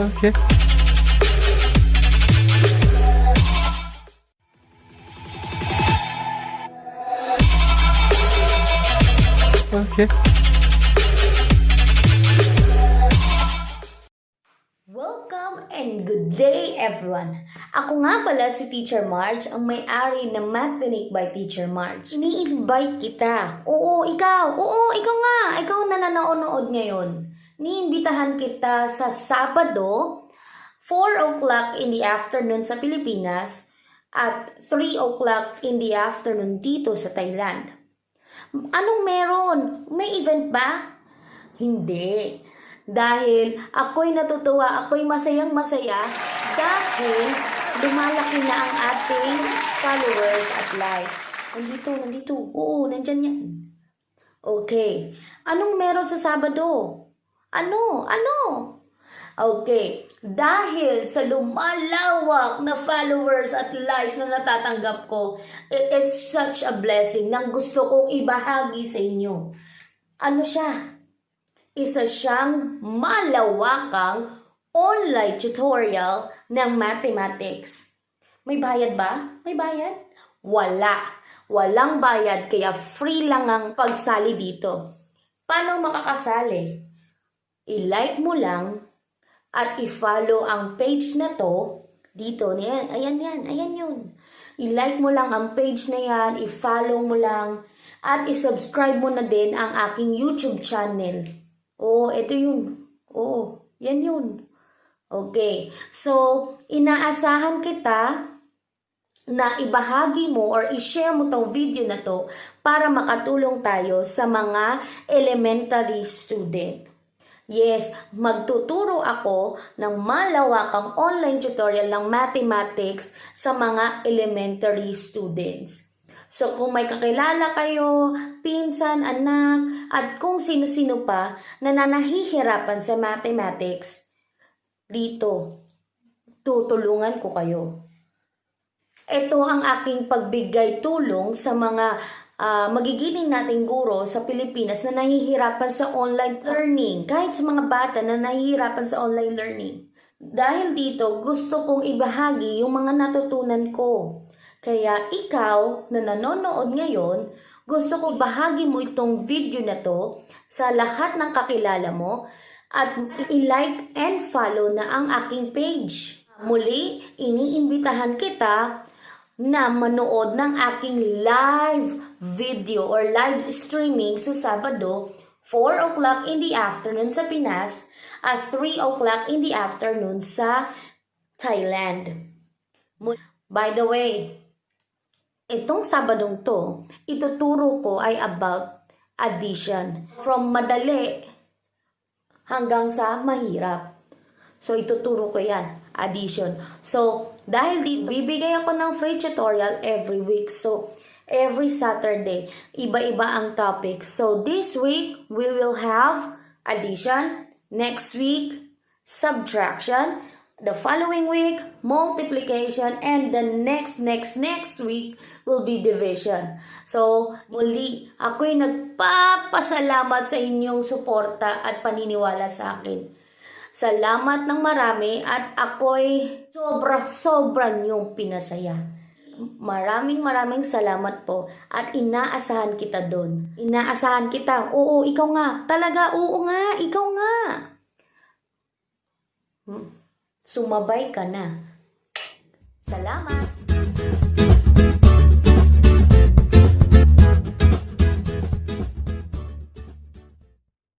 Okay. Okay. Welcome and good day everyone! Ako nga pala si Teacher Marge, ang may-ari ng Mathenic by Teacher Marge. Ini-invite kita. Oo, ikaw nga! Ikaw na nanonood ngayon. Niimbitahan kita sa Sabado, 4 o'clock in the afternoon sa Pilipinas at 3 o'clock in the afternoon dito sa Thailand. Anong meron? May event ba? Hindi. Dahil ako'y natutuwa, ako'y masayang-masaya dahil lumalaki na ang ating followers at likes. Nandito. Oo, nandyan yan. Okay. Anong meron sa Sabado? Ano? Okay. Dahil sa lumalawak na followers at likes na natatanggap ko, it is such a blessing na gusto kong ibahagi sa inyo. Ano siya? Isa siyang malawakang online tutorial ng mathematics. May bayad ba? May bayad? Wala. Walang bayad, kaya free lang ang pagsali dito. Paano makakasali? I-like mo lang at i-follow ang page na to dito. Ayan yun. I-like mo lang ang page na yan, i-follow mo lang, at i-subscribe mo na din ang aking YouTube channel. Ito yun. Yan yun. Okay. So, inaasahan kita na ibahagi mo or i-share mo tong video na to para makatulong tayo sa mga elementary student. Yes, magtuturo ako ng malawakang online tutorial ng mathematics sa mga elementary students. So, kung may kakilala kayo, pinsan, anak, at kung sino-sino pa na nahihirapan sa mathematics, dito, tutulungan ko kayo. Ito ang aking pagbigay tulong sa mga magigiling nating guro sa Pilipinas na nahihirapan sa online learning. Kahit sa mga bata na nahihirapan sa online learning. Dahil dito, gusto kong ibahagi yung mga natutunan ko. Kaya ikaw na nanonood ngayon, gusto ko bahagi mo itong video na to sa lahat ng kakilala mo at i-like and follow na ang aking page. Muli, iniimbitahan kita na manood ng aking live video or live streaming sa Sabado, 4 o'clock in the afternoon sa Pinas at 3 o'clock in the afternoon sa Thailand. By the way, itong Sabadong to, ituturo ko ay about addition. From madali hanggang sa mahirap. So, ituturo ko yan. Addition. So, dahil dito, bibigay ako ng free tutorial every week. So, every Saturday, iba-iba ang topic. So, this week, we will have addition. Next week, subtraction. The following week, multiplication, and the next week will be division. So, muli, ako'y nagpapasalamat sa inyong suporta at paniniwala sa akin. Salamat ng marami at ako'y sobra niyong pinasaya. Maraming salamat po at inaasahan kita doon. Inaasahan kita. Oo, ikaw nga. Talaga, oo nga. Ikaw nga. Sumabay ka na. Salamat!